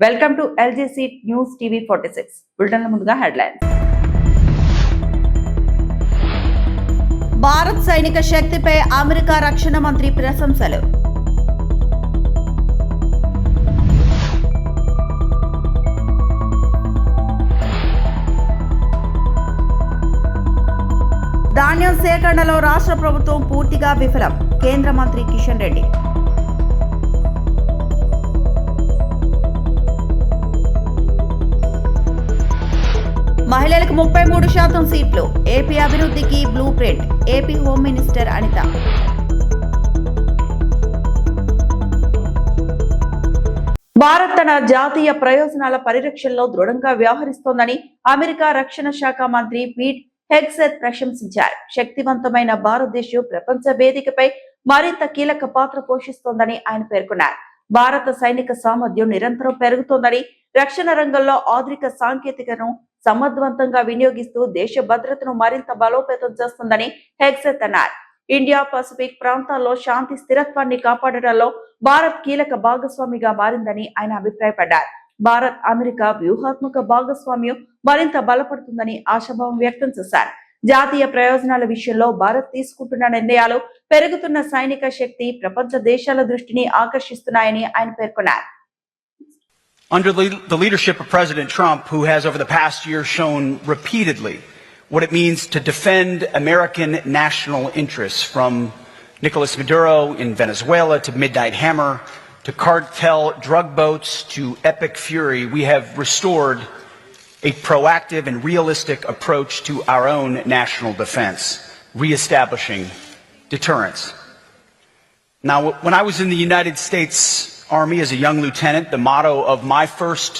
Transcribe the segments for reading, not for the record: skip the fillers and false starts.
Welcome to LGC news TV 46. బులెటిన్ల ముందుగా headlines. Bharat సైనిక శక్తిపై America రక్షణ మంత్రి ప్రశంసలు. ధాన్యం సేకరణలో రాష్ట్ర ప్రభుత్వం పూర్తిగా విఫలం. కేంద్ర మంత్రి కిషన్ రెడ్డి. మహిళలకు 33% సీట్లు. ఏపీ అభివృద్ధికి blue print. AP home minister Anitha. Bharat తన జాతీయ ప్రయోజనాల పరిరక్షణలో దృఢంగా వ్యవహరిస్తోందని అమెరికా రక్షణ శాఖ మంత్రి పీట్ హెగ్సెత్ ప్రశంసించారు. శక్తివంతమైన భారతదేశం ప్రపంచ వేదికపై మరింత కీలక పాత్ర పోషిస్తోందని ఆయన పేర్కొన్నారు. భారత సైనిక సామర్థ్యం నిరంతరం పెరుగుతోందని, రక్షణ రంగంలో ఆధునిక సాంకేతికను సమర్థవంతంగా వినియోగిస్తూ దేశ భద్రతను మరింత బలోపేతం చేస్తుందని హెగ్సెత్ అన్నారు. ఇండియా పసిఫిక్ ప్రాంతాల్లో శాంతి స్థిరత్వాన్ని కాపాడడంలో భారత్ కీలక భాగస్వామిగా మారిందని ఆయన అభిప్రాయపడ్డారు. భారత్ అమెరికా వ్యూహాత్మక భాగస్వామ్యం మరింత బలపడుతుందని ఆశాభావం వ్యక్తం చేశారు. జాతీయ ప్రయోజనాల విషయంలో భారత్ తీసుకుంటున్న నిర్ణయాలు, పెరుగుతున్న సైనిక శక్తి ప్రపంచ దేశాల దృష్టిని ఆకర్షిస్తున్నాయని ఆయన పేర్కొన్నారు. Under the leadership of President Trump, who has over the past year shown repeatedly what it means to defend American national interests, from Nicolas Maduro in Venezuela to Midnight Hammer to cartel drug boats to Epic Fury, we have restored a proactive and realistic approach to our own national defense, reestablishing deterrence. Now, when I was in the United States Army as a young lieutenant, the motto of my first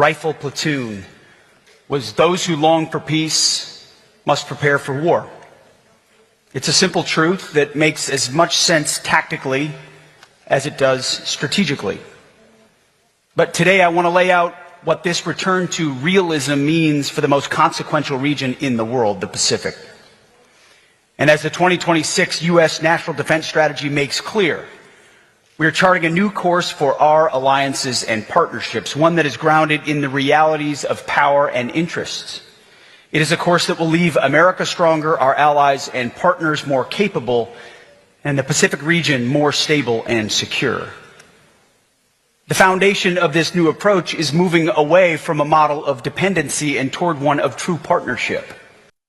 rifle platoon was, "Those who long for peace must prepare for war." It's a simple truth that makes as much sense tactically as it does strategically. But today I want to lay out what this return to realism means for the most consequential region in the world, the Pacific. And as the 2026 U.S. National Defense Strategy makes clear, we are charting a new course for our alliances and partnerships, one that is grounded in the realities of power and interests. It is a course that will leave America stronger, our allies and partners more capable, and the Pacific region more stable and secure. The foundation of this new approach is moving away from a model of dependency and toward one of true partnership.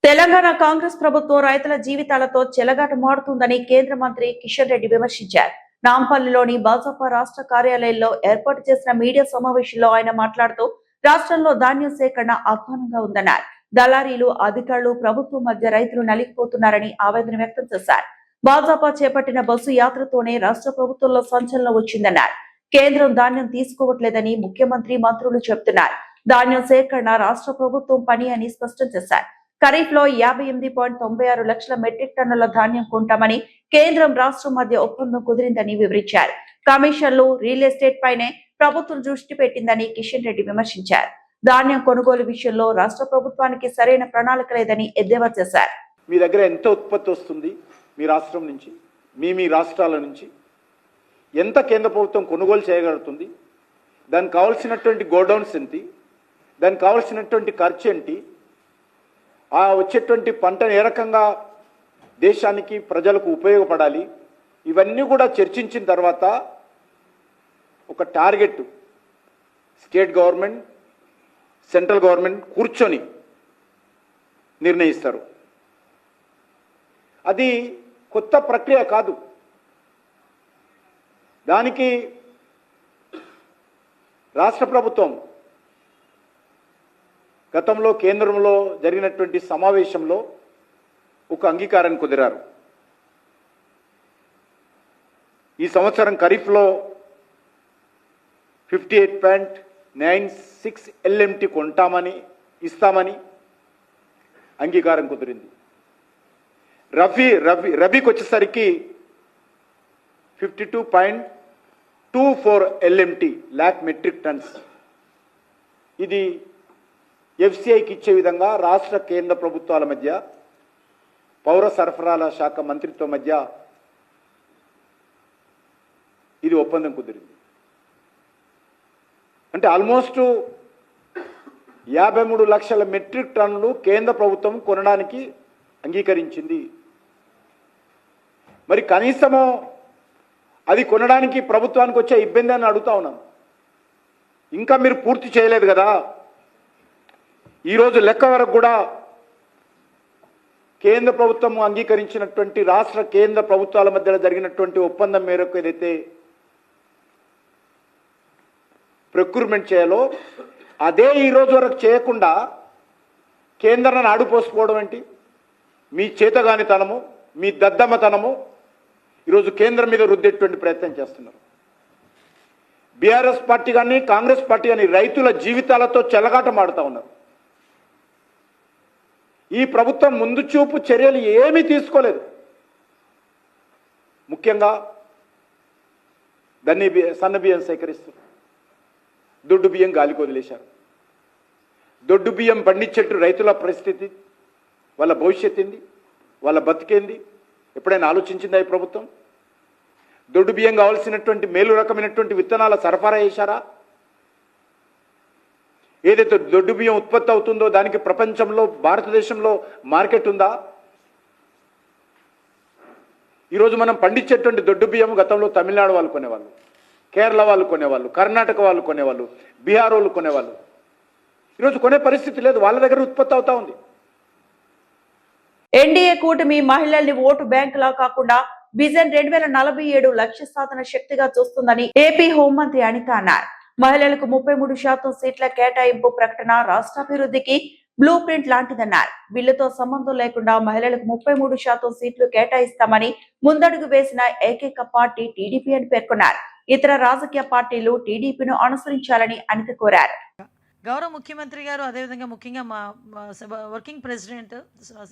Telangana Congress ప్రభుత్వం రైతుల జీవితాలతో చెలగాటమాడుతుందని కేంద్ర మంత్రి కిషన్ రెడ్డి విమర్శించారు. నాంపల్లిలోని భాజపా రాష్ట్ర కార్యాలయంలో ఏర్పాటు చేసిన మీడియా సమావేశంలో ఆయన మాట్లాడుతూ, రాష్ట్రంలో ధాన్యం సేకరణ అధ్వానంగా ఉందన్నారు. దళారీలు, అధికారులు, ప్రభుత్వం మధ్య రైతులు నలిగిపోతున్నారని ఆవేదన వ్యక్తం చేశారు. భాజపా చేపట్టిన బస్సు యాత్రతోనే రాష్ట్ర ప్రభుత్వంలో సంచలనం వచ్చిందన్నారు. కేంద్రం ధాన్యం తీసుకోవట్లేదని ముఖ్యమంత్రి, మంత్రులు చెబుతున్నారు. ధాన్యం సేకరణ రాష్ట్ర ప్రభుత్వం పని అని స్పష్టం చేశారు. ఖరీఫ్ లో 58.96 లక్షల మెట్రిక్ టన్నుల ధాన్యం కొంటామని కేంద్రం, రాష్ట్రం మధ్య ఒప్పందం కుదిరిందని వివరించారు. కమిషన్లు, రియల్ ఎస్టేట్ పైనే ప్రభుత్వం దృష్టి పెట్టిందని కిషన్ రెడ్డి విమర్శించారు. ధాన్యం కొనుగోలు విషయంలో రాష్ట్ర ప్రభుత్వానికి సరైన ప్రణాళిక లేదని ఎద్దేవా చేశారు. మీ దగ్గర ఎంత ఉత్పత్తి వస్తుంది, మీ రాష్ట్రం నుంచి, మీ రాష్ట్రాల నుంచి ఎంత కేంద్ర ప్రభుత్వం కొనుగోలు చేయగలుగుతుంది, దానికి కావాల్సినటువంటి గోడౌన్స్ ఏంటి, దానికి కావాల్సినటువంటి ఖర్చు ఏంటి, ఆ వచ్చేటువంటి పంటను ఏ రకంగా దేశానికి, ప్రజలకు ఉపయోగపడాలి, ఇవన్నీ కూడా చర్చించిన తర్వాత ఒక target state government, central government కూర్చొని నిర్ణయిస్తారు. అది కొత్త ప్రక్రియ కాదు. దానికి రాష్ట్ర ప్రభుత్వం గతంలో కేంద్రంలో జరిగినటువంటి సమావేశంలో ఒక అంగీకారాన్ని కుదిరారు. ఈ సంవత్సరం ఖరీఫ్లో 58.96 LMT కొంటామని, ఇస్తామని అంగీకారం కుదిరింది. రబీకి వచ్చేసరికి 52.24 LMT lakh మెట్రిక్ టన్స్. ఇది ఎఫ్సిఐకి ఇచ్చే విధంగా రాష్ట్ర కేంద్ర ప్రభుత్వాల మధ్య, పౌర సరఫరాల శాఖ మంత్రిత్వం మధ్య ఇది ఒప్పందం కుదిరింది. అంటే ఆల్మోస్ట్ 53 లక్షల మెట్రిక్ టన్నులు కేంద్ర ప్రభుత్వం కొనడానికి అంగీకరించింది. మరి కనీసము అది కొనడానికి ప్రభుత్వానికి వచ్చే ఇబ్బంది అని అడుగుతా ఉన్నాను. ఇంకా మీరు పూర్తి చేయలేదు కదా. ఈరోజు లెక్క వరకు కూడా కేంద్ర ప్రభుత్వం అంగీకరించినటువంటి రాష్ట్ర కేంద్ర ప్రభుత్వాల మధ్య జరిగినటువంటి ఒప్పందం మేరకు ఏదైతే ప్రొక్యూర్మెంట్ చేయాలో అదే ఈరోజు వరకు చేయకుండా కేంద్రాన్ని ఆడిపోసుకోవడం ఏంటి? మీ చేతగానితనము, మీ దద్దమ్మతనము ఈరోజు కేంద్రం మీద రుద్దేటువంటి ప్రయత్నం చేస్తున్నారు. బీఆర్ఎస్ పార్టీ కానీ కాంగ్రెస్ పార్టీ కానీ రైతుల జీవితాలతో చెలగాటమాడుతూ ఉన్నారు. ఈ ప్రభుత్వం ముందు చూపు చర్యలు ఏమీ తీసుకోలేదు. ముఖ్యంగా సన్న బియ్యం సేకరిస్తారు, దొడ్డు బియ్యం గాలికి వదిలేశారు. దొడ్డు బియ్యం పండించేట్టు రైతుల పరిస్థితి, వాళ్ళ భవిష్యత్ ఏంది, వాళ్ళ బతికేంది ఎప్పుడైనా ఆలోచించిందా ఈ ప్రభుత్వం? దొడ్డు బియ్యం కావాల్సినటువంటి మేలు రకమైనటువంటి విత్తనాల సరఫరా చేశారా? ఏదైతే దొడ్డు బియ్యం ఉత్పత్తి అవుతుందో దానికి ప్రపంచంలో భారతదేశంలో మార్కెట్ ఉందా? ఈరోజు మనం పండించేటువంటి దొడ్డు బియ్యం గతంలో తమిళనాడు వాళ్ళు కొనేవాళ్ళు, కేరళ వాళ్ళు కొనేవాళ్ళు, కర్ణాటక వాళ్ళు కొనేవాళ్ళు, బీహార్ వాళ్ళు కొనేవాళ్ళు. ఈరోజు కొనే పరిస్థితి లేదు, వాళ్ళ దగ్గర ఉత్పత్తి అవుతా ఉంది. ఎన్డీఏ కూటమి మహిళల్ని ఓటు బ్యాంకులా కాకుండా విజన్ 2047 లక్ష్య సాధన శక్తిగా చూస్తుందని ఏపీ హోంమంత్రి అనిత అన్నారు. మహిళలకు 33% సీట్ల కేటాయింపు ప్రకటన రాష్ట్రాభివృద్ధికి బ్లూ ప్రింట్ లాంటిదన్నారు. బిల్లుతో సంబంధం లేకుండా మహిళలకు 33% సీట్లు కేటాయిస్తామని ముందడుగు వేసిన ఏకైక పార్టీ టీడీపీ అని పేర్కొన్నారు. ఇతర రాజకీయ పార్టీలు టీడీపీను అనుసరించాలని అనిత కోరారు. గౌరవ ముఖ్యమంత్రి గారు, అదేవిధంగా ముఖ్యంగా మా working president,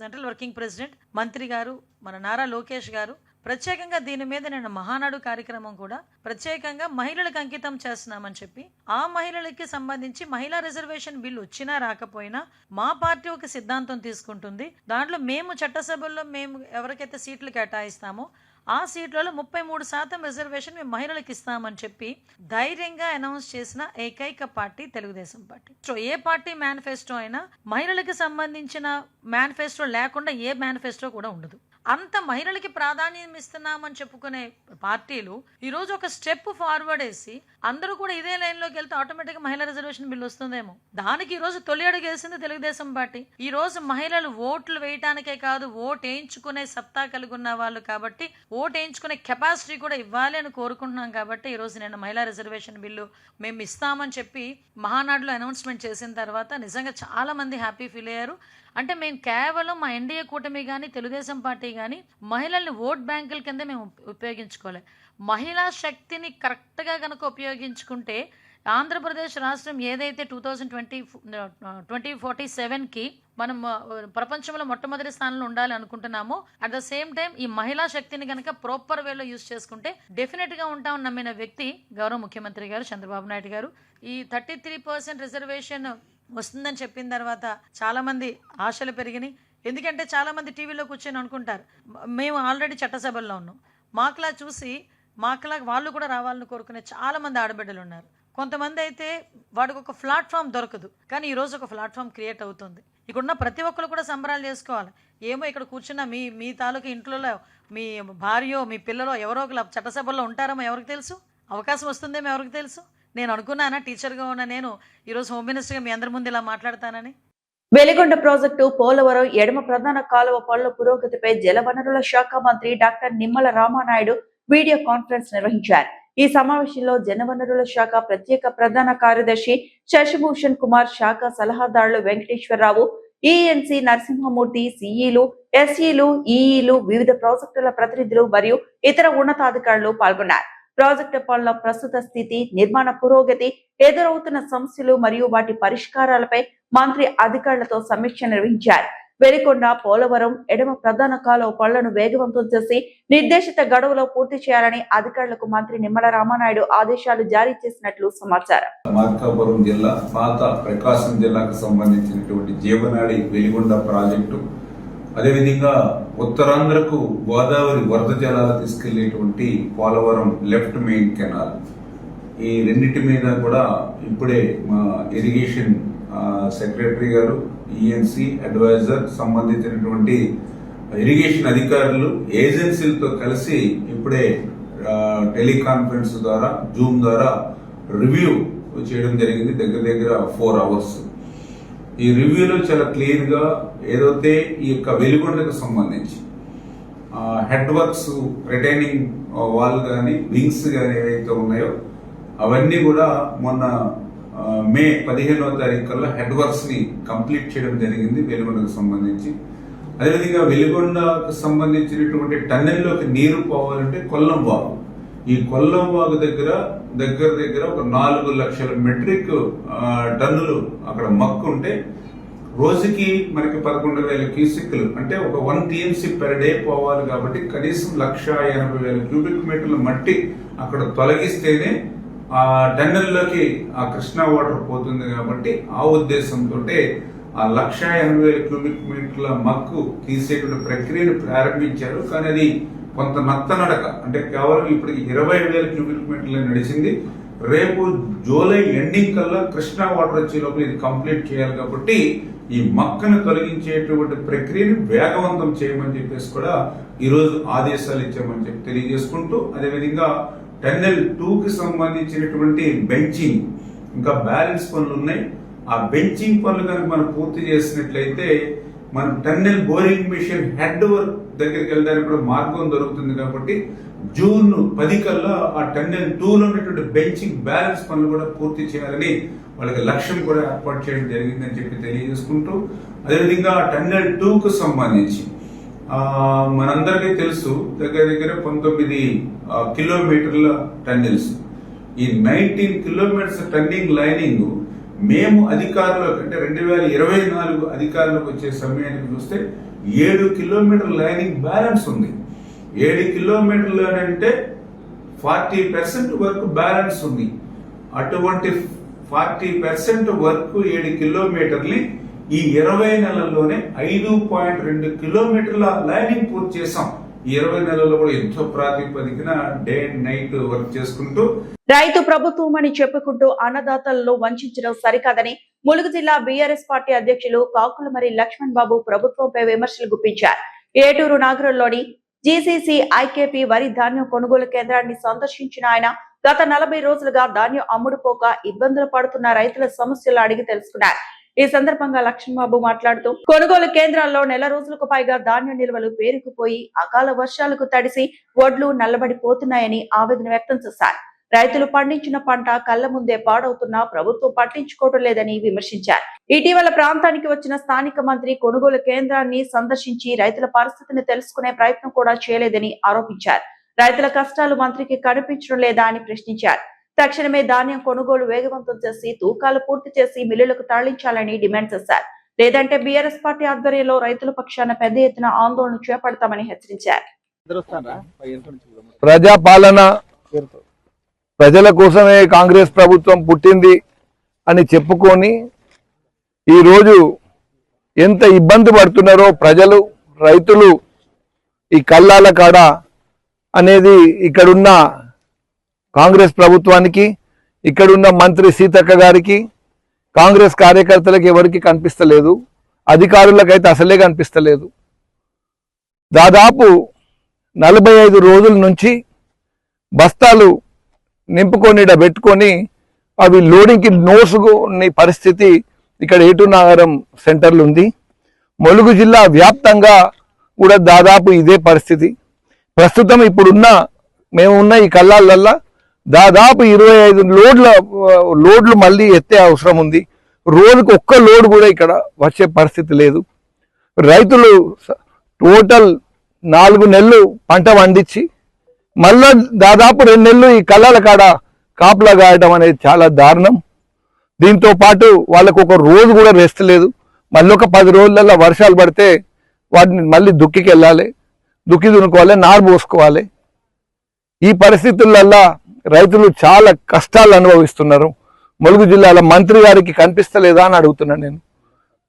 central working president మంత్రి గారు, మన నారా లోకేష్ గారు ప్రత్యేకంగా దీని మీద నేను మహానాడు కార్యక్రమం కూడా ప్రత్యేకంగా మహిళలకు అంకితం చేస్తున్నామని చెప్పి, ఆ మహిళలకి సంబంధించి మహిళా రిజర్వేషన్ బిల్లు వచ్చినా రాకపోయినా మా పార్టీ ఒక సిద్ధాంతం తీసుకుంటుంది. దాంట్లో మేము చట్టసభల్లో మేము ఎవరికైతే సీట్లు కేటాయిస్తామో ఆ సీట్లలో 33% రిజర్వేషన్ మేము మహిళలకు ఇస్తామని చెప్పి ధైర్యంగా అనౌన్స్ చేసిన ఏకైక పార్టీ తెలుగుదేశం పార్టీ. సో ఏ పార్టీ మేనిఫెస్టో అయినా మహిళలకు సంబంధించిన మేనిఫెస్టో లేకుండా ఏ మేనిఫెస్టో కూడా ఉండదు. అంత మహిళలకి ప్రాధాన్యం ఇస్తున్నామని చెప్పుకునే పార్టీలు ఈరోజు ఒక స్టెప్ ఫార్వర్డ్ వేసి అందరూ కూడా ఇదే లైన్లోకి వెళ్తే ఆటోమేటిక్గా మహిళా రిజర్వేషన్ బిల్లు వస్తుందేమో. దానికి ఈ రోజు తొలి అడుగు వేసింది తెలుగుదేశం పార్టీ. ఈ రోజు మహిళలు ఓట్లు వేయటానికే కాదు, ఓటు వేయించుకునే సత్తా కలిగి ఉన్న వాళ్ళు కాబట్టి ఓటు వేయించుకునే కెపాసిటీ కూడా ఇవ్వాలి అని కోరుకుంటున్నాం. కాబట్టి ఈ రోజు నేను మహిళా రిజర్వేషన్ బిల్లు మేము ఇస్తామని చెప్పి మహానాడులో అనౌన్స్మెంట్ చేసిన తర్వాత నిజంగా చాలా మంది హ్యాపీ ఫీల్ అయ్యారు. అంటే మేము కేవలం మా ఎన్డీఏ కూటమి కానీ తెలుగుదేశం పార్టీ కానీ మహిళల్ని ఓట్ బ్యాంకుల కింద మేము ఉపయోగించుకోలే. మహిళా శక్తిని కరెక్ట్గా కనుక ఉపయోగించుకుంటే ఆంధ్రప్రదేశ్ రాష్ట్రం ఏదైతే 2047కి మనం ప్రపంచంలో మొట్టమొదటి స్థానంలో ఉండాలి అనుకుంటున్నామో, అట్ ద సేమ్ టైం ఈ మహిళా శక్తిని కనుక ప్రాపర్ వేలో యూజ్ చేసుకుంటే డెఫినెట్గా ఉంటామని నమ్మిన వ్యక్తి గౌరవ ముఖ్యమంత్రి గారు చంద్రబాబు నాయుడు గారు. ఈ 33% రిజర్వేషన్ వస్తుందని చెప్పిన తర్వాత చాలా మంది ఆశలు పెరిగినాయి. ఎందుకంటే చాలా మంది టీవీలో కూర్చొని అనుకుంటారు మేము ఆల్రెడీ చట్టసభల్లో ఉన్నాం, మాకులా చూసి మాకులా వాళ్ళు కూడా రావాలని కోరుకునే చాలా మంది ఆడబిడ్డలు ఉన్నారు. కొంతమంది అయితే వాడికి ఒక ప్లాట్ఫామ్ దొరకదు, కానీ ఈరోజు ఒక ప్లాట్ఫామ్ క్రియేట్ అవుతుంది. ఇక్కడున్న ప్రతి ఒక్కరు కూడా సంబరాలు చేసుకోవాలి. ఏమో ఇక్కడ కూర్చున్న మీ తాలూకా ఇంట్లో మీ భార్యో మీ పిల్లలో ఎవరో ఒకరు చట్టసభల్లో ఉంటారేమో ఎవరికి తెలుసు, అవకాశం వస్తుందేమో ఎవరికి తెలుసు. నేను అనుకున్నానా టీచర్గా ఉన్న నేను ఈరోజు హోమ్ మినిస్టర్గా మీ అందరి ముందు ఇలా మాట్లాడతానని. వెలిగొండ ప్రాజెక్టు పోలవరం ఎడమ ప్రధాన కాలువ పనుల పురోగతిపై జలవనరుల శాఖ మంత్రి doctor Nimmala Ramanaidu video conference నిర్వహించారు. ఈ సమావేశంలో జలవనరుల శాఖ ప్రత్యేక ప్రధాన కార్యదర్శి శశిభూషణ్ కుమార్, శాఖ సలహాదారులు వెంకటేశ్వరరావు, ఈఎన్సీ నరసింహమూర్తి, సిఈలు, ఎస్ఈలు, ఈఈలు, వివిధ ప్రాజెక్టుల ప్రతినిధులు మరియు ఇతర ఉన్నతాధికారులు పాల్గొన్నారు. ప్రాజెక్టు పనుల ప్రస్తుత స్థితి, నిర్మాణ పురోగతి, ఎదురవుతున్న సమస్యలు మరియు వాటి పరిష్కారాలపై మంత్రి అధికారులతో సమీక్ష నిర్వహించారు. వెలిగొండ పోలవరం ఎడమ ప్రధాన కాలువ పనులను వేగవంతం చేసి నిర్దేశిత గడువులో పూర్తి చేయాలని అధికారులకు మంత్రి నిమ్మల రామానాయుడు ఆదేశాలు జారీ చేసినట్లు సమాచారం. మార్కాపురం జిల్లా, పాత ప్రకాశం జిల్లాకు సంబంధించినటువంటి జీవనాడి వెలిగొండ ప్రాజెక్టు, అదేవిధంగా ఈ రెండింటి మీద కూడా ఇప్పుడే మా ఇరిగేషన్ సెక్రటరీ గారు, ఈఎన్సీ అడ్వైజర్, సంబంధించినటువంటి ఇరిగేషన్ అధికారులు, ఏజెన్సీలతో కలిసి ఇప్పుడే టెలికాన్ఫరెన్స్ ద్వారా, జూమ్ ద్వారా రివ్యూ చేయడం జరిగింది. దగ్గర 4 hours. ఈ రివ్యూలో చాలా క్లియర్ గా ఏదైతే ఈ యొక్క వెలిగొండకు సంబంధించి హెడ్ వర్క్స్, రిటైనింగ్ వాల్ కానీ, వింగ్స్ కానీ ఏవైతే ఉన్నాయో అవన్నీ కూడా మొన్న మే 15వ తారీఖు కల్లా హెడ్ వర్క్స్ ని కంప్లీట్ చేయడం జరిగింది వెలిగొండకు సంబంధించి. అదేవిధంగా వెలిగొండకు సంబంధించినటువంటి టన్నెల్లోకి నీరు పోవాలంటే కొల్లం వాగు, ఈ కొల్లం వాగు దగ్గర ఒక 4 లక్షల మెట్రిక్ టన్నులు అక్కడ మక్కు ఉంటే రోజుకి మనకి 11,000 క్యూసెక్లు అంటే ఒక 1 TMC పెర్ డే పోవాలి. కాబట్టి కనీసం 1,80,000 క్యూబిక్ మీటర్ల మట్టి అక్కడ తొలగిస్తేనే ఆ టన్నెల్లోకి ఆ కృష్ణా వాటర్ పోతుంది. కాబట్టి ఆ ఉద్దేశంతో ఆ 1,80,000 క్యూబిక్ మీటర్ల మక్కు తీసేటువంటి ప్రక్రియను ప్రారంభించారు. కానీ అది కొంత నత్తనడక, అంటే కేవలం ఇప్పటికి 20,000 క్యూబిక్ మీటర్లు నడిచింది. రేపు జూలై ఎండింగ్ కల్లా కృష్ణా వాటర్ వచ్చే లోపల ఇది కంప్లీట్ చేయాలి. కాబట్టి ఈ మక్కను తొలగించేటువంటి ప్రక్రియను వేగవంతం చేయమని చెప్పేసి కూడా ఈరోజు ఆదేశాలు ఇచ్చామని చెప్పి తెలియజేసుకుంటూ, అదేవిధంగా టన్నెల్ 2కి సంబంధించినటువంటి బెంచింగ్ ఇంకా బ్యాలెన్స్ పనులు ఉన్నాయి. ఆ బెంచింగ్ పనులు కనుక మనం పూర్తి చేసినట్లయితే మన tunnel boring machine head work దగ్గరికి వెళ్ళడానికి కూడా మార్గం దొరుకుతుంది. కాబట్టి జూన్ 10 కల్లా ఆ టన్నెల్ 2లో ఉన్నటువంటి బెంచింగ్ బ్యాలెన్స్ పనులు కూడా పూర్తి చేయాలని వాళ్ళకి లక్ష్యం కూడా ఏర్పాటు చేయడం జరిగిందని చెప్పి తెలియజేసుకుంటూ, అదేవిధంగా టన్నెల్ 2కు సంబంధించి మనందరికీ తెలుసు దగ్గర 19 కిలోమీటర్ల టన్నెల్స్. ఈ 19 కిలోమీటర్స్ టన్నింగ్ లైనింగ్ మేము అధికారులకు అంటే 2024 అధికారులకు వచ్చే సమయానికి చూస్తే 7 కిలోమీటర్ లైనింగ్ బ్యాలెన్స్ ఉంది. 7 కిలోమీటర్లు అంటే 40% వరకు బ్యాలెన్స్ ఉంది. అటువంటి 40% వరకు 7 కిలోమీటర్లు ఈ 20 నెలల్లోనే 5.2 కిలోమీటర్ల లైనింగ్ పూర్తి చేశాం. ఈ 20 నెలల్లో కూడా యుద్ధ ప్రాతిపదికన డే అండ్ నైట్ వర్క్ చేసుకుంటూ రైతు ప్రభుత్వం అని చెప్పుకుంటూ అన్నదాతలను వంచడం సరికాదని ములుగు జిల్లా బీఆర్ఎస్ పార్టీ అధ్యక్షులు కాకులమరి లక్ష్మణ్ బాబు ప్రభుత్వంపై విమర్శలు గుప్పించారు. ఏటూరు నగరంలోని జీసీసీ ఐకేపీ వరి ధాన్యం కొనుగోలు కేంద్రాన్ని సందర్శించిన ఆయన గత 40 రోజులుగా ధాన్యం అమ్ముడుపోక ఇబ్బందులు పడుతున్న రైతుల సమస్యలు అడిగి తెలుసుకున్నారు. ఈ సందర్భంగా లక్ష్మణ్ బాబు మాట్లాడుతూ కొనుగోలు కేంద్రాల్లో నెల రోజులకు పైగా ధాన్యం నిల్వలు పేరుకుపోయి అకాల వర్షాలకు తడిసి వడ్లు నల్లబడిపోతున్నాయని ఆవేదన వ్యక్తం చేశారు. రైతులు పండించిన పంట కళ్ల ముందే పాడవుతున్నా ప్రభుత్వం పట్టించుకోవడం లేదని విమర్శించారు. ఇటీవల ప్రాంతానికి వచ్చిన స్థానిక మంత్రి కొనుగోలు కేంద్రాన్ని సందర్శించి రైతుల పరిస్థితిని తెలుసుకునే ప్రయత్నం కూడా చేయలేదని ఆరోపించారు. రైతుల కష్టాలు మంత్రికి కనిపించడం లేదా అని ప్రశ్నించారు. తక్షణమే ధాన్యం కొనుగోలు వేగవంతం చేసి తూకాలు పూర్తి చేసి మిల్లులకు తరలించాలని డిమాండ్ చేశారు. లేదంటే బీఆర్ఎస్ పార్టీ ఆధ్వర్యంలో రైతుల పక్షాన పెద్ద ఎత్తున ఆందోళన చేపడతామని హెచ్చరించారు. ప్రజాపాలన ప్రజల కోసమే కాంగ్రెస్ ప్రభుత్వం పుట్టింది అని చెప్పుకొని ఈరోజు ఎంత ఇబ్బంది పడుతున్నారో ప్రజలు, రైతులు ఈ కల్లాల కాడ అనేది ఇక్కడున్న కాంగ్రెస్ ప్రభుత్వానికి, ఇక్కడున్న మంత్రి సీతక్క గారికి, కాంగ్రెస్ కార్యకర్తలకు ఎవరికి కనిపిస్తలేదు, అధికారులకైతే అసలే కనిపిస్తలేదు. దాదాపు 45 రోజుల నుంచి బస్తాలు నింపుకొని పెట్టుకొని అవి లోడింగ్కి నోసుకునే పరిస్థితి ఇక్కడ ఏటూరు నగరం సెంటర్లు ఉంది. ములుగు జిల్లా వ్యాప్తంగా కూడా దాదాపు ఇదే పరిస్థితి. ప్రస్తుతం ఇప్పుడున్న మేమున్న ఈ కల్లాలల్లా దాదాపు 25 లోడ్లు మళ్ళీ ఎత్తే అవసరం ఉంది. రోజుకు ఒక్క లోడ్ కూడా ఇక్కడ వచ్చే పరిస్థితి లేదు. రైతులు టోటల్ 4 నెలలు పంట పండించి మళ్ళా దాదాపు 2 నెలలు ఈ కల్లాల కాడ కాపులా గాయడం అనేది చాలా దారుణం. దీంతో పాటు వాళ్ళకు ఒక రోజు కూడా రెస్ట్ లేదు. మళ్ళీ ఒక 10 రోజులలో వర్షాలు పడితే వాటిని మళ్ళీ దుక్కికి వెళ్ళాలి, దుక్కి దున్నుకోవాలి, నారు పోసుకోవాలి. ఈ పరిస్థితులల్లా రైతులు చాలా కష్టాలు అనుభవిస్తున్నారు. ములుగు జిల్లాలో మంత్రి గారికి కనిపిస్తలేదా అని అడుగుతున్నాను నేను.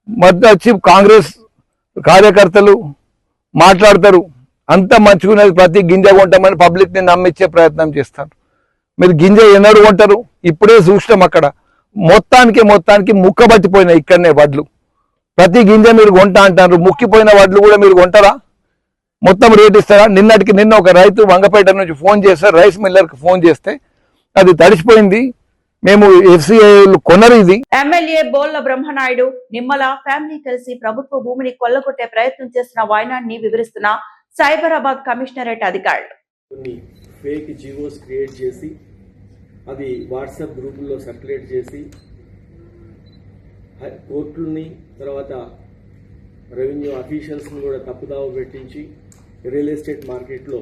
మధ్య వచ్చి కాంగ్రెస్ కార్యకర్తలు మాట్లాడతారు, అంత మంచుకునేది ప్రతి గింజ కొంటామని పబ్లిక్ని నమ్మించే ప్రయత్నం చేస్తారు. మీరు గింజ ఎన్నడు కొంటారు? ఇప్పుడే చూసినాం అక్కడ మొత్తానికి ముక్క పట్టిపోయినాయి ఇక్కడనే వడ్లు. ప్రతి గింజ మీరు కొంటా అంటారు, ముక్కిపోయిన వడ్లు కూడా మీరు కొంటారా? మొత్తం రేట్ ఇస్తారా? నిన్న ఒక రైతు వంగపేట నుంచి ఫోన్ చేస్తే, రైస్ మిల్లర్కి ఫోన్ చేస్తే అది తడిసిపోయింది, మేము FCI కొనరు ఇది. ఎమ్మెల్యే బోల్ల బ్రహ్మనాయుడు నిమ్మల ఫ్యామిలీ కలిసి ప్రభుత్వ భూమిని కొల్లగొట్టే ప్రయత్నం చేసిన వైనాన్ని వివరిస్తున్న సైబరాబాద్ కమిషనరేట్ అధికారులు. కొన్ని ఫేక్ జీవోస్ క్రియేట్ చేసి అది వాట్సాప్ గ్రూపుల్లో సర్క్యులేట్ చేసి కోర్టులని తర్వాత రెవెన్యూ అఫీషియల్స్ని కూడా తప్పుదావ పెట్టించి రియల్ ఎస్టేట్ మార్కెట్లో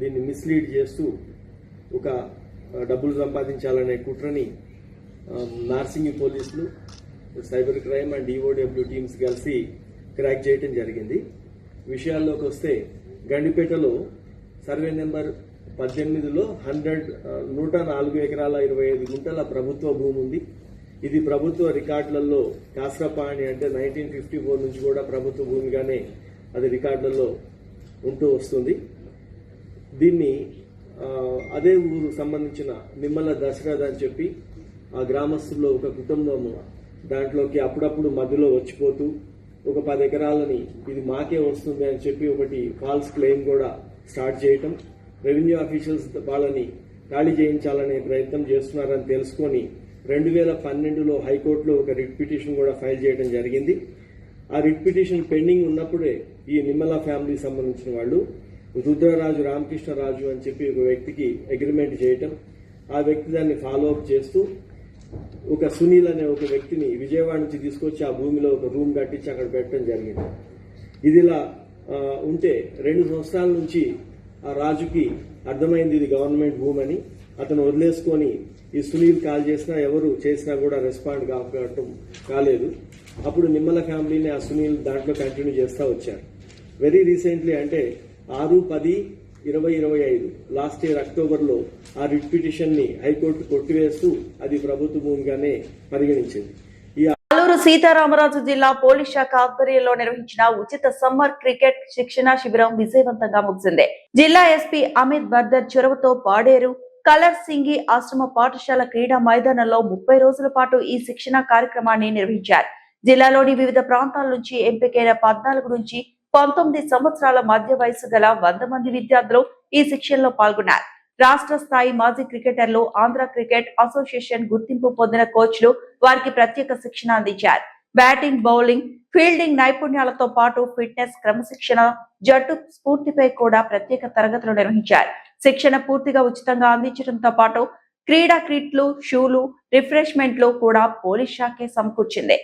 దీన్ని మిస్లీడ్ చేస్తూ ఒక డబ్బులు సంపాదించాలనే కుట్రని నార్సింగి పోలీసులు, cyber crime and EOW teams కలిసి క్రాక్ చేయడం జరిగింది. విషయాల్లోకి వస్తే గండిపేటలో సర్వే నెంబర్ 18లో 104 ఎకరాల 25 గుంటల ప్రభుత్వ భూమి ఉంది. ఇది ప్రభుత్వ రికార్డులలో కాస్రపాణి అంటే 1954 నుంచి కూడా ప్రభుత్వ భూమిగానే అది రికార్డులలో ఉంటూ వస్తుంది. దీన్ని అదే ఊరు సంబంధించిన నిమ్మల దశరథ్ అని చెప్పి ఆ గ్రామస్తుల్లో ఒక కుటుంబం దాంట్లోకి అప్పుడప్పుడు మధ్యలో వచ్చిపోతూ ఒక 10 ఎకరాలని ఇది మాకే వస్తుంది అని చెప్పి ఒకటి ఫాల్స్ క్లెయిమ్ కూడా స్టార్ట్ చేయటం, రెవెన్యూ ఆఫీషియల్స్ వాళ్ళని ఖాళీ చేయించాలనే ప్రయత్నం చేస్తున్నారని తెలుసుకొని 2012లో హైకోర్టులో ఒక రిట్ పిటిషన్ కూడా ఫైల్ చేయడం జరిగింది. ఆ రిట్ పిటిషన్ పెండింగ్ ఉన్నప్పుడే ఈ నిమ్మల ఫ్యామిలీకి సంబంధించిన వాళ్ళు రుద్రరాజు రామకృష్ణరాజు అని చెప్పి ఒక వ్యక్తికి అగ్రిమెంట్ చేయటం, ఆ వ్యక్తి దాన్ని ఫాలో అప్ చేస్తూ ఒక సునీల్ అనే ఒక వ్యక్తిని విజయవాడ నుంచి తీసుకొచ్చి ఆ భూమిలో ఒక రూమ్ కట్టించి అక్కడ పెట్టడం జరిగింది. ఇదిలా ఉంటే 2 సంవత్సరాల నుంచి ఆ రాజుకి అర్థమైంది ఇది గవర్నమెంట్ భూమి అని. అతను వదిలేసుకొని ఈ సునీల్ కాల్ చేసినా ఎవరు చేసినా కూడా రెస్పాండ్ కాలేదు. అప్పుడు నిమ్మల ఫ్యామిలీని ఆ సునీల్ దాంట్లో కంటిన్యూ చేస్తూ వచ్చారు. వెరీ రీసెంట్లీ అంటే 6/10/2025 లాస్ట్ ఇయర్ అక్టోబర్లో ఆ రిట్ పిటిషన్ ని హైకోర్టు కొట్టివేస్తూ అది ప్రభుత్వ భూమిగానే పరిగణించింది. అల్లూరు సీతారామరాజు జిల్లా పోలీస్ శాఖ ఆధ్వర్యంలో నిర్వహించిన ఉచిత సమ్మర్ క్రికెట్ శిక్షణ శిబిరం విజయవంతంగా ముగిసింది. జిల్లా ఎస్పీ అమిత్ బర్దర్ చొరవతో పాడేరు కలర్ సింగి ఆశ్రమ పాఠశాల క్రీడా మైదానంలో 30 రోజుల పాటు ఈ శిక్షణ కార్యక్రమాన్ని నిర్వహించారు. జిల్లాలోని వివిధ ప్రాంతాల నుంచి ఎంపికైన 14 నుంచి 19 సంవత్సరాల మధ్య వయసు గల 100 మంది విద్యార్థులు ఈ శిక్షణలో పాల్గొన్నారు. రాష్ట్ర స్థాయి మాజీ క్రికెటర్లు, ఆంధ్ర క్రికెట్ అసోసియేషన్ గుర్తింపు పొందిన కోచ్లు వారికి ప్రత్యేక శిక్షణ అందించారు. బ్యాటింగ్, బౌలింగ్, ఫీల్డింగ్ నైపుణ్యాలతో పాటు ఫిట్నెస్, క్రమశిక్షణ, జట్టు స్ఫూర్తిపై కూడా ప్రత్యేక తరగతులు నిర్వహించారు. శిక్షణ పూర్తిగా ఉచితంగా అందించడంతో పాటు క్రీడా కిట్లు, షూలు, రిఫ్రెష్మెంట్లు కూడా పోలీస్ శాఖే సమకూర్చింది.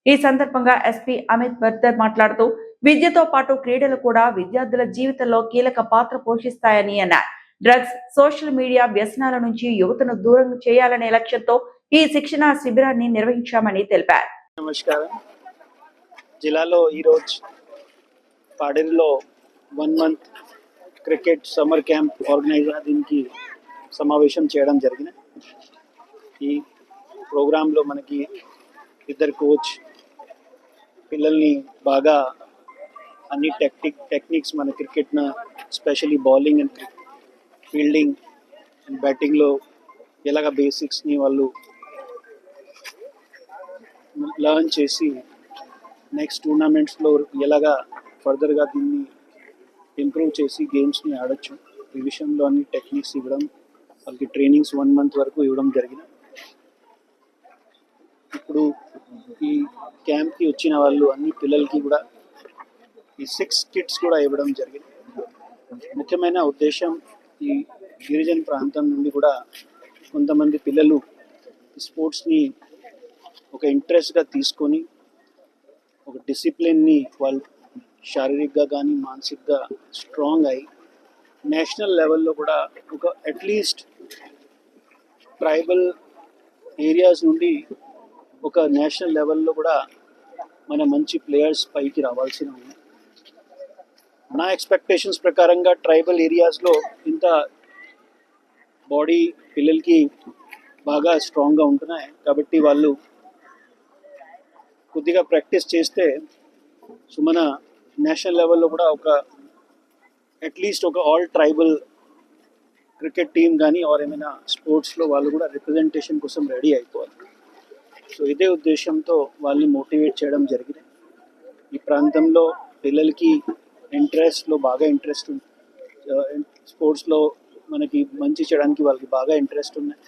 ఈ సందర్భంగా ఎస్పీ అమిత్ బర్దర్ మాట్లాడుతూ విద్యతో పాటు క్రీడలు కూడా విద్యార్థుల జీవితంలో కీలక పాత్ర పోషిస్తాయని అన్నారు. డ్రగ్స్, సోషల్ మీడియా వ్యసనాల నుంచి యువతను దూరం చేయాలనే లక్ష్యంతో ఈ శిక్షణ శిబిరాన్ని నిర్వహించామని తెలిపారు. నమస్కారం. జిల్లాలో ఈరోజు పాడేరులో 1 month cricket summer camp organise దీనికి సమావేశం చేయడం జరిగింది. ఈ ప్రోగ్రాంలో మనకి 2 కోచ్ పిల్లల్ని బాగా అన్ని టెక్నిక్స్ మన క్రికెట్న specially bowling and fielding and బ్యాటింగ్లో ఎలాగ బేసిక్స్ని వాళ్ళు లర్న్ చేసి నెక్స్ట్ టోర్నమెంట్స్లో ఎలాగా ఫర్దర్గా దీన్ని ఇంప్రూవ్ చేసి గేమ్స్ని ఆడొచ్చు ఈ విషయంలో అన్ని టెక్నిక్స్ ఇవ్వడం, వాళ్ళకి ట్రైనింగ్స్ 1 month వరకు ఇవ్వడం జరిగింది. ఇప్పుడు ఈ క్యాంప్కి వచ్చిన వాళ్ళు అన్ని పిల్లలకి కూడా ఈ 6 kits కూడా ఇవ్వడం జరిగింది. ముఖ్యమైన ఉద్దేశం ఈ గిరిజన ప్రాంతం నుండి కూడా కొంతమంది పిల్లలు స్పోర్ట్స్ని ఒక ఇంట్రెస్ట్గా తీసుకొని ఒక డిసిప్లిన్ని వాళ్ళు శారీరకంగా కానీ మానసికంగా స్ట్రాంగ్ అయ్యి నేషనల్ లెవెల్లో కూడా ఒక అట్లీస్ట్ ట్రైబల్ ఏరియాస్ నుండి ఒక నేషనల్ లెవెల్లో కూడా మన మంచి ప్లేయర్స్ పైకి రావాల్సిన ఉంది. నా ఎక్స్పెక్టేషన్స్ ప్రకారంగా ట్రైబల్ ఏరియాస్లో ఇంత బాడీ పిల్లలకి బాగా స్ట్రాంగ్గా ఉంటున్నాయి కాబట్టి వాళ్ళు కొద్దిగా ప్రాక్టీస్ చేస్తే మన నేషనల్ లెవెల్లో కూడా ఒక అట్లీస్ట్ ఒక ఆల్ ట్రైబల్ క్రికెట్ టీం కానీ ఆర్ ఏమైనా స్పోర్ట్స్లో వాళ్ళు కూడా రిప్రజెంటేషన్ కోసం రెడీ అయిపోవాలి. సో ఇదే ఉద్దేశంతో వాళ్ళని మోటివేట్ చేయడం జరిగింది. ఈ ప్రాంతంలో పిల్లలకి బాగా ఇంట్రెస్ట్ ఉంది. స్పోర్ట్స్లో మనకి మంచి చేయడానికి వాళ్ళకి బాగా ఇంట్రెస్ట్ ఉన్నాయి.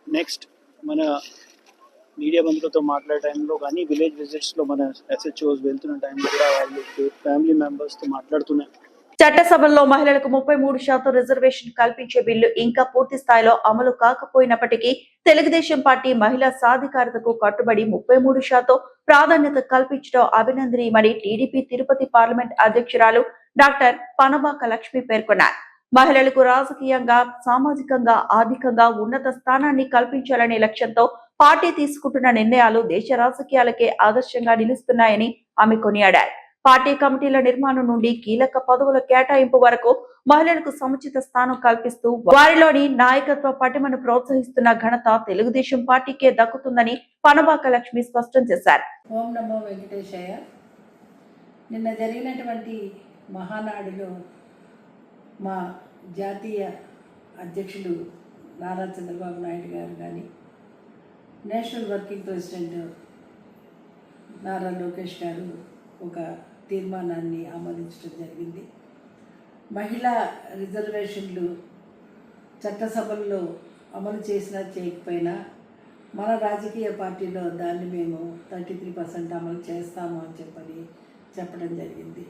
నెక్స్ట్ మన మీడియా బంధువులతో మాట్లాడే టైంలో కానీ విలేజ్ విజిట్స్లో మన SHOs వెళ్తున్న టైంలో కూడా వాళ్ళు ఫ్యామిలీ మెంబర్స్తో మాట్లాడుతున్నారు. చట్టసభల్లో మహిళలకు 33% రిజర్వేషన్ కల్పించే బిల్లు ఇంకా పూర్తి స్థాయిలో అమలు కాకపోయినప్పటికీ తెలుగుదేశం పార్టీ మహిళా సాధికారతకు కట్టుబడి 33% ప్రాధాన్యత కల్పించడం అభినందనీయమని టీడీపీ తిరుపతి పార్లమెంట్ అధ్యక్షురాలు డాక్టర్ పనబాక లక్ష్మి పేర్కొన్నారు. మహిళలకు రాజకీయంగా, సామాజికంగా, ఆర్థికంగా ఉన్నత స్థానాన్ని కల్పించాలనే లక్ష్యంతో పార్టీ తీసుకుంటున్న నిర్ణయాలు దేశ రాజకీయాలకే ఆదర్శంగా నిలుస్తున్నాయని ఆమె కొనియాడారు. పార్టీ కమిటీల నిర్మాణం నుండి కీలక పదవుల కేటాయింపు వరకు మహిళలకు సముచిత స్థానం కల్పిస్తూ వారిలోని నాయకత్వ పటిమను ప్రోత్సహిస్తున్న ఘనత తెలుగుదేశం పార్టీకే దక్కుతుందని పనబాక లక్ష్మి స్పష్టం చేశారు. ఓం నమో వెంకటేశయ్య. నిన్న జరిగినటువంటి మహానాడులో మా జాతీయ అధ్యక్షులు నారా చంద్రబాబు నాయుడు గారు కానీ, national working president Nara Lokesh గారు ఒక తీర్మానాన్ని ఆమోదించడం జరిగింది. మహిళా రిజర్వేషన్లు చట్టసభల్లో అమలు చేసినా చేయకపోయినా మన రాజకీయ పార్టీలో దాన్ని మేము 33% అమలు చేస్తాము అని చెప్పడం జరిగింది.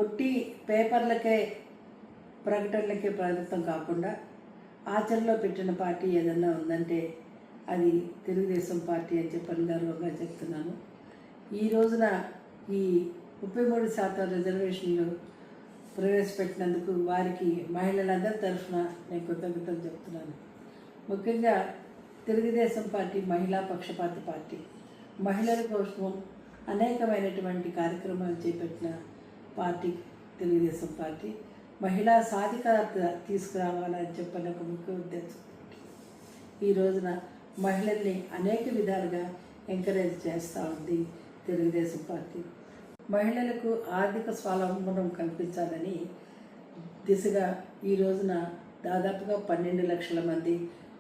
ఒట్టి పేపర్లకే ప్రకటనలకే పరిమితం కాకుండా ఆచరణలో పెట్టిన పార్టీ ఏదన్నా ఉందంటే అది తెలుగుదేశం పార్టీ అని గర్వంగా చెప్తున్నాను. ఈ రోజున ఈ 33% రిజర్వేషన్లు ప్రవేశపెట్టినందుకు వారికి మహిళలందరి తరఫున నేను కృతజ్ఞతలు చెప్తున్నాను. ముఖ్యంగా తెలుగుదేశం పార్టీ మహిళా పక్షపాత పార్టీ. మహిళల కోసం అనేకమైనటువంటి కార్యక్రమాలు చేపట్టిన పార్టీ తెలుగుదేశం పార్టీ. మహిళా సాధికారత తీసుకురావాలని చెప్పిన ఒక ముఖ్య ఉద్దేశం. ఈ రోజున మహిళల్ని అనేక విధాలుగా ఎంకరేజ్ చేస్తూ ఉంది తెలుగుదేశం పార్టీ. మహిళలకు ఆర్థిక స్వావలంబనం కల్పించాలని దిశగా ఈ రోజున దాదాపుగా 12 లక్షల మంది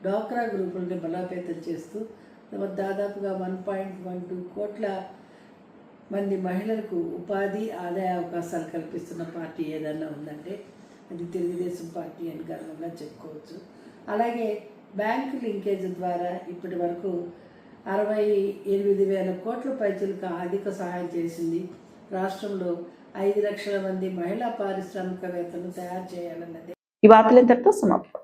డ్వాక్రా గ్రూపులను బలోపేతం చేస్తూ దాదాపుగా 1.12 కోట్ల మంది మహిళలకు ఉపాధి, ఆదాయ అవకాశాలు కల్పిస్తున్న పార్టీ ఏదన్నా ఉందంటే అది తెలుగుదేశం పార్టీ అని గర్వంగా చెప్పుకోవచ్చు. అలాగే బ్యాంకు లింకేజ్ ద్వారా ఇప్పటి వరకు 68,000 కోట్ల పైసలకు ఆర్థిక సహాయం చేసింది. రాష్ట్రంలో 5 లక్షల మంది మహిళా పారిశ్రామికవేత్తలను తయారు చేయాలన్నది. ఈ వార్తలు ఇంతటితో సమాప్తం.